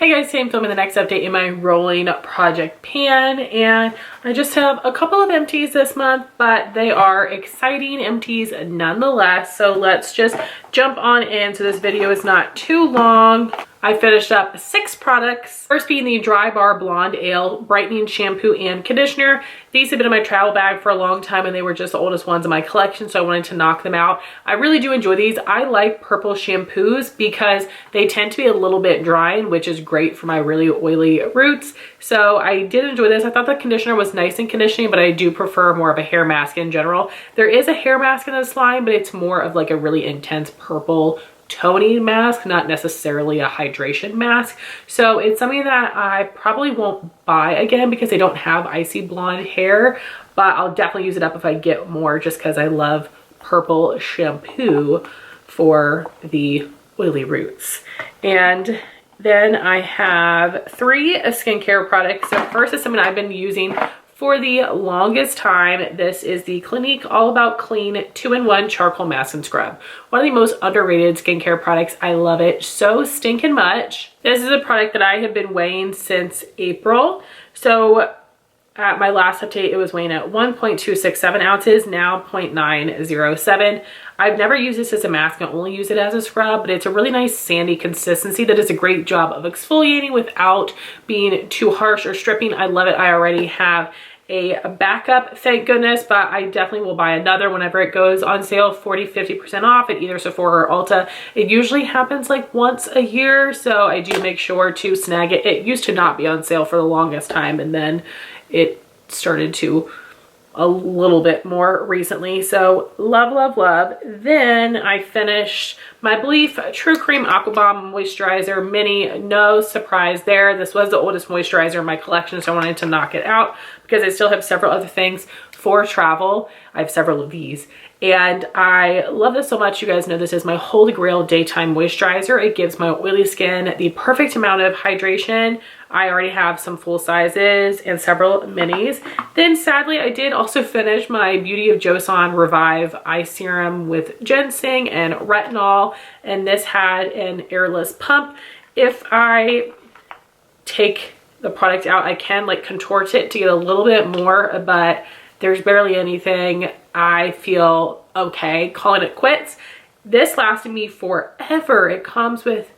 Hey guys, today I'm filming the next update in my rolling project pan, and I just have a couple of empties this month, but they are exciting empties nonetheless. So let's just jump on in so this video is not too long. I finished up 6 products. First being the Drybar Blonde Ale Brightening Shampoo and Conditioner. These have been in my travel bag for a long time and they were just the oldest ones in my collection, so I wanted to knock them out. I really do enjoy these. I like purple shampoos because they tend to be a little bit drying, which is great for my really oily roots. So I did enjoy this. I thought the conditioner was nice and conditioning, but I do prefer more of a hair mask in general. There is a hair mask in this line, but it's more of like a really intense purple toning mask, not necessarily a hydration mask. So it's something that I probably won't buy again because I don't have icy blonde hair, but I'll definitely use it up if I get more, just because I love purple shampoo for the oily roots. And then I have 3 skincare products. So first is something I've been using for the longest time. This is the Clinique All About Clean 2-in-1 Charcoal Mask and Scrub. One of the most underrated skincare products. I love it so stinking much. This is a product that I have been weighing since April. So at my last update, it was weighing at 1.267 ounces, now 0.907. I've never used this as a mask. I only use it as a scrub, but it's a really nice sandy consistency that does a great job of exfoliating without being too harsh or stripping. I love it. I already have a backup, thank goodness, but I definitely will buy another whenever it goes on sale 40-50% off at either Sephora or Ulta. It usually happens like once a year, so I do make sure to snag it. It used to not be on sale for the longest time, and then it started to a little bit more recently. So love, love, love. Then I finished my Belif True Cream Aqua Bomb Moisturizer Mini. No surprise there. This was the oldest moisturizer in my collection, so I wanted to knock it out because I still have several other things for travel. I have several of these. And I love this so much. You guys know this is my holy grail daytime moisturizer. It gives my oily skin the perfect amount of hydration. I already have some full sizes and several minis. Then sadly, I did also finish my Beauty of Joseon Revive Eye Serum with ginseng and retinol. And this had an airless pump. If I take the product out, I can like contort it to get a little bit more, but there's barely anything. I feel okay calling it quits. This lasted me forever. It comes with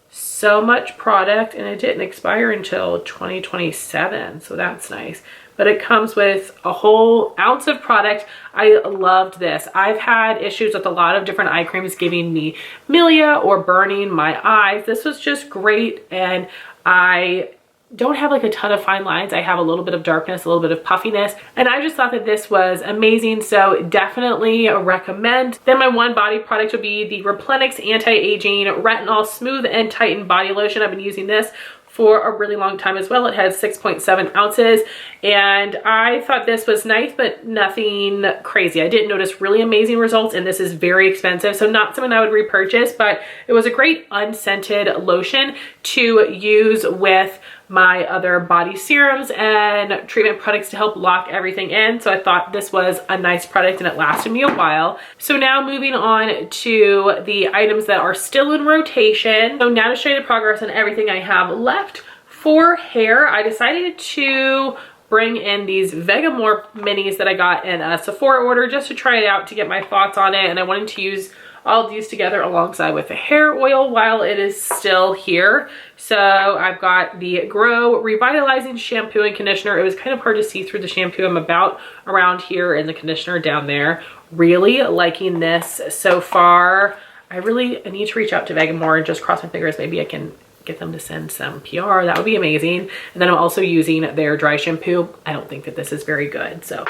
so much product and it didn't expire until 2027, so that's nice. But it comes with a whole ounce of product. I loved this. I've had issues with a lot of different eye creams giving me milia or burning my eyes. This was just great, and I don't have like a ton of fine lines. I have a little bit of darkness, a little bit of puffiness, and I just thought that this was amazing, so definitely recommend. Then my one body product would be the Replenix Anti-Aging Retinol Smooth and Tighten Body Lotion. I've been using this for a really long time as well. It has 6.7 ounces, and I thought this was nice, but nothing crazy. I didn't notice really amazing results, and this is very expensive, so not something I would repurchase, but it was a great unscented lotion to use with my other body serums and treatment products to help lock everything in. So I thought this was a nice product and it lasted me a while. So now moving on to the items that are still in rotation. So now to show you the progress on everything I have left. For hair, I decided to bring in these Vegamour minis that I got in a Sephora order just to try it out to get my thoughts on it. And I wanted to use all of these together alongside with the hair oil while it is still here. So I've got the Grow Revitalizing Shampoo and Conditioner. It was kind of hard to see through the shampoo. I'm about around here and the conditioner down there. Really liking this so far. I need to reach out to Vegamour and just cross my fingers. Maybe I can get them to send some PR. That would be amazing. And then I'm also using their dry shampoo. I don't think that this is very good, so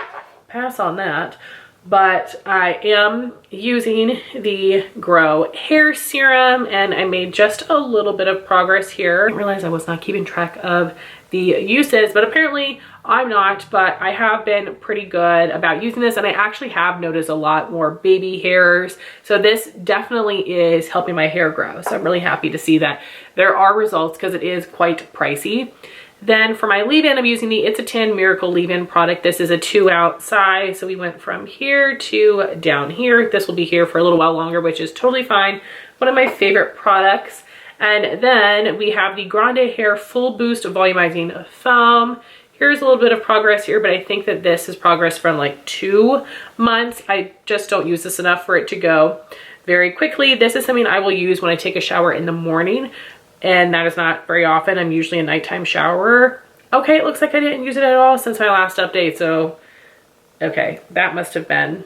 pass on that. But I am using the Grow hair serum, and I made just a little bit of progress here. I didn't realize I was not keeping track of the uses, but apparently I'm not, but I have been pretty good about using this, and I actually have noticed a lot more baby hairs. So this definitely is helping my hair grow. So I'm really happy to see that there are results because it is quite pricey. Then for my leave-in, I'm using the It's a 10 Miracle leave-in product. This is a 2-ounce size. So we went from here to down here. This will be here for a little while longer, which is totally fine. One of my favorite products. And then we have the Grande Hair Full Boost Volumizing Foam. Here's a little bit of progress here, but I think that this is progress from like 2 months. I just don't use this enough for it to go very quickly. This is something I will use when I take a shower in the morning, and that is not very often. I'm usually a nighttime showerer. Okay, it looks like I didn't use it at all since my last update, so okay, that must have been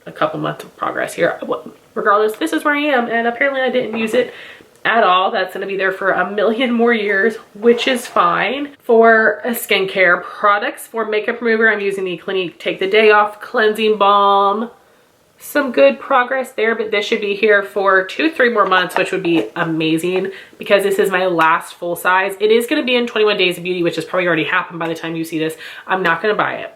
a couple months of progress here. Regardless, this is where I am, and apparently I didn't use it at all. That's gonna be there for a million more years, which is fine. For skincare products, for makeup remover, I'm using the Clinique Take the Day Off Cleansing Balm. Some good progress there, but this should be here for 2-3 more months, which would be amazing because this is my last full size. It is gonna be in 21 Days of Beauty, which has probably already happened by the time you see this. I'm not gonna buy it.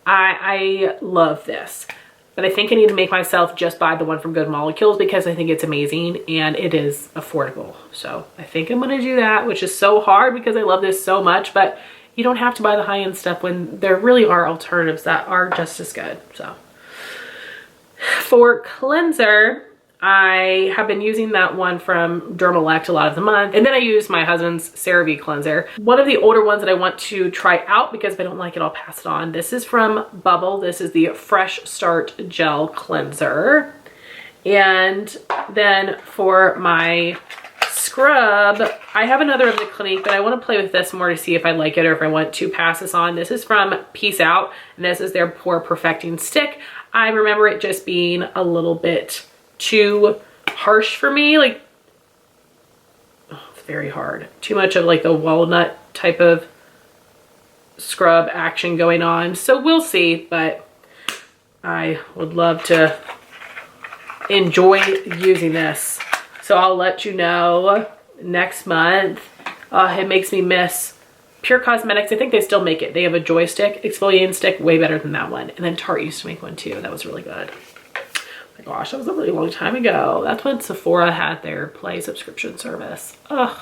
I love this, but I think I need to make myself just buy the one from Good Molecules because I think it's amazing and it is affordable. So I think I'm gonna do that, which is so hard because I love this so much, but you don't have to buy the high-end stuff when there really are alternatives that are just as good. So for cleanser, I have been using that one from Dermalect a lot of the month. And then I use my husband's CeraVe cleanser. One of the older ones that I want to try out because if I don't like it, I'll pass it on. This is from Bubble. This is the Fresh Start Gel Cleanser. And then for my scrub, I have another of the Clinique, but I want to play with this more to see if I like it or if I want to pass this on. This is from Peace Out, and this is their Pore Perfecting Stick. I remember it just being a little bit too harsh for me. Like, oh, it's very hard. Too much of like the walnut type of scrub action going on. So we'll see, but I would love to enjoy using this. So I'll let you know next month. It makes me miss Pure Cosmetics. I think they still make it. They have a joystick, exfoliating stick, way better than that one. And then Tarte used to make one too. That was really good. My gosh, that was a really long time ago. That's when Sephora had their Play subscription service. Ugh,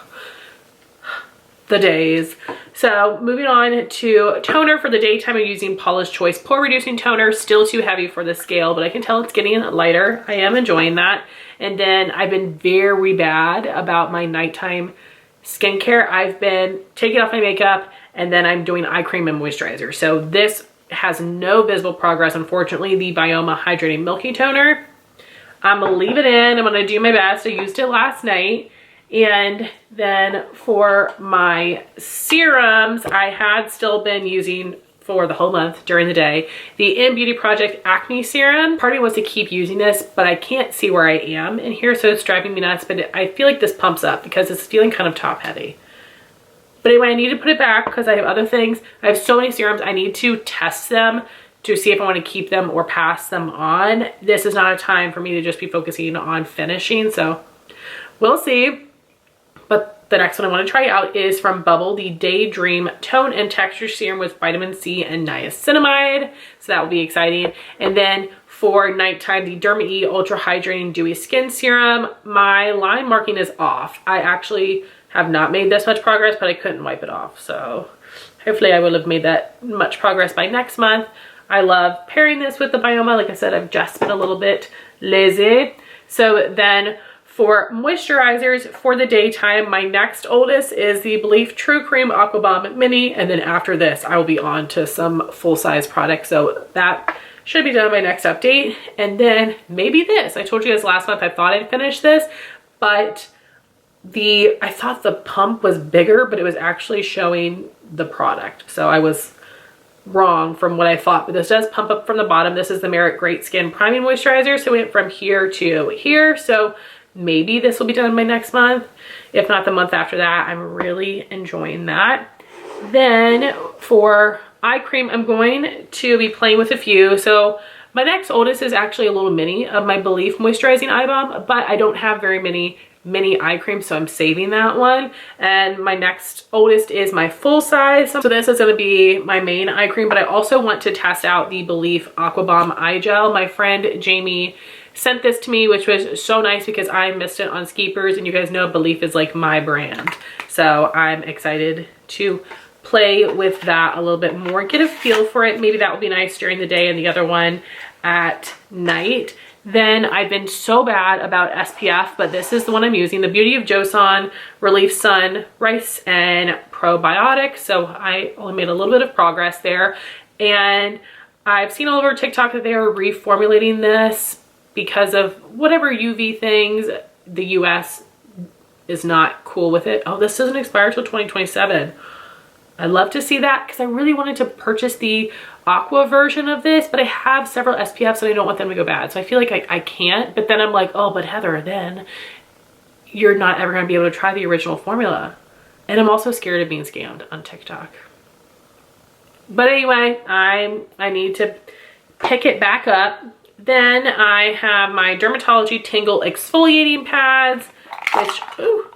the days. So moving on to toner for the daytime, I'm using Paula's Choice Pore Reducing Toner. Still too heavy for the scale, but I can tell it's getting lighter. I am enjoying that. And then I've been very bad about my nighttime skincare. I've been taking off my makeup and then I'm doing eye cream and moisturizer. So this has no visible progress, unfortunately, the Bioma Hydrating Milky Toner. I'm gonna leave it in. I'm gonna do my best. I used it last night. And then for my serums, I had still been using for the whole month during the day the In Beauty Project Acne Serum. Part of me wants to keep using this, but I can't see where I am in here, so it's driving me nuts. But I feel like this pumps up because it's feeling kind of top heavy. But anyway, I need to put it back because I have other things. I have so many serums. I need to test them to see if I want to keep them or pass them on. This is not a time for me to just be focusing on finishing, so we'll see. But the next one I want to try out is from Bubble, the Daydream Tone and Texture Serum with vitamin C and niacinamide. So that will be exciting. And then for nighttime, the Derma E Ultra Hydrating Dewy Skin Serum. My line marking is off. I actually have not made this much progress, but I couldn't wipe it off. So hopefully I will have made that much progress by next month. I love pairing this with the Bioma. Like I said, I've just been a little bit lazy. So then for moisturizers for the daytime, my next oldest is the Belif True Cream Aqua Bomb Mini. And then after this, I will be on to some full-size products. So that should be done by next update. And then maybe this. I told you guys last month I thought I'd finish this, but I thought the pump was bigger, but it was actually showing the product. So I was wrong from what I thought, but this does pump up from the bottom. This is the Merit Great Skin Priming Moisturizer. So we went from here to here. So maybe this will be done by next month. If not the month after that. I'm really enjoying that. Then for eye cream, I'm going to be playing with a few. So my next oldest is actually a little mini of my Belif Moisturizing Eye Balm, but I don't have very many eye cream, so I'm saving that one. And my next oldest is my full size. So this is going to be my main eye cream, but I also want to test out the Belif Aqua Bomb Eye Gel. My friend Jamie sent this to me, which was so nice because I missed it on Skeepers, and you guys know Belif is like my brand. So I'm excited to play with that a little bit more, get a feel for it. Maybe that will be nice during the day and the other one at night. Then I've been so bad about SPF, but this is the one I'm using, the Beauty of Joseon Relief Sun Rice and Probiotic. So I only made a little bit of progress there. And I've seen all over TikTok that they are reformulating this because of whatever UV things. The US is not cool with it. Oh, this doesn't expire till 2027. I'd love to see that because I really wanted to purchase the aqua version of this, but I have several SPFs and I don't want them to go bad. So I feel like I can't, but then I'm like, oh, but Heather, then you're not ever going to be able to try the original formula. And I'm also scared of being scammed on TikTok. But anyway, I need to pick it back up. Then I have my Dermatology Tingle exfoliating pads, which, ooh,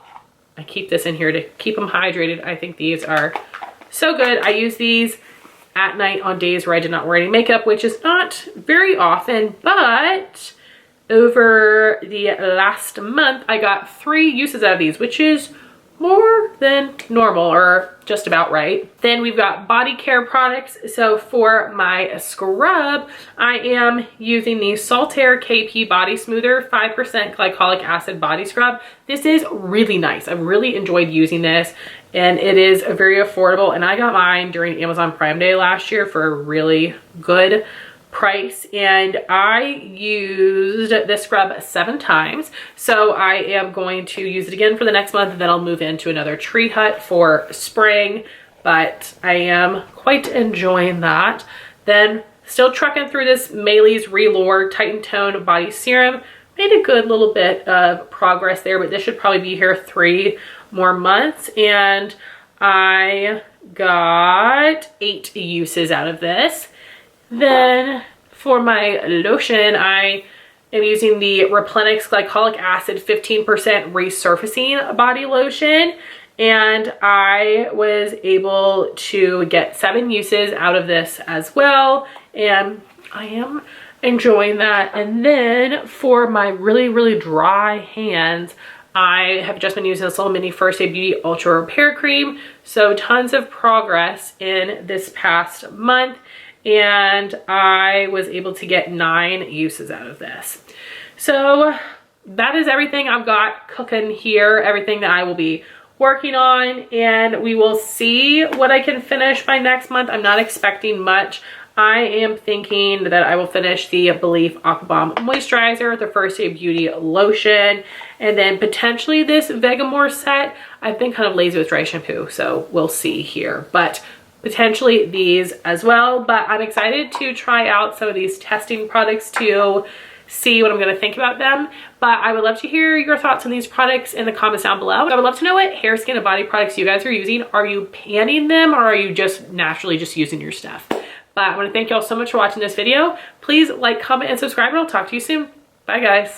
I keep this in here to keep them hydrated. I think these are so good. I use these at night on days where I did not wear any makeup, which is not very often, but over the last month, I got 3 uses out of these, which is more than normal, or just about right. Then we've got body care products. So for my scrub, I am using the Saltaire KP Body Smoother 5% glycolic acid body scrub. This is really nice. I've really enjoyed using this, and it is very affordable. And I got mine during Amazon Prime Day last year for a really good price, and I used this scrub 7 times. So I am going to use it again for the next month, and then I'll move into another Tree Hut for spring, but I am quite enjoying that. Then still trucking through this Maylis Relure Titan Tone Body Serum. Made a good little bit of progress there, but this should probably be here 3 more months. And I got 8 uses out of this. Then for my lotion, I am using the Replenix Glycolic Acid 15% Resurfacing Body Lotion. And I was able to get 7 uses out of this as well. And I am enjoying that. And then for my really, really dry hands, I have just been using this little mini First Aid Beauty Ultra Repair Cream. So tons of progress in this past month. And I was able to get 9 uses out of this. So that is everything I've got cooking here, everything that I will be working on, and we will see what I can finish by next month. I'm not expecting much. I am thinking that I will finish the Belif Aqua Bomb Moisturizer, the First Aid Beauty Lotion, and then potentially this Vegamore set. I've been kind of lazy with dry shampoo, so we'll see here. But potentially these as well. But I'm excited to try out some of these testing products to see what I'm going to think about them. But I would love to hear your thoughts on these products in the comments down below. I would love to know what hair, skin, and body products you guys are using. Are you panning them, or are you just naturally just using your stuff? But I want to thank y'all so much for watching this video. Please like, comment, and subscribe, and I'll talk to you soon. Bye, guys.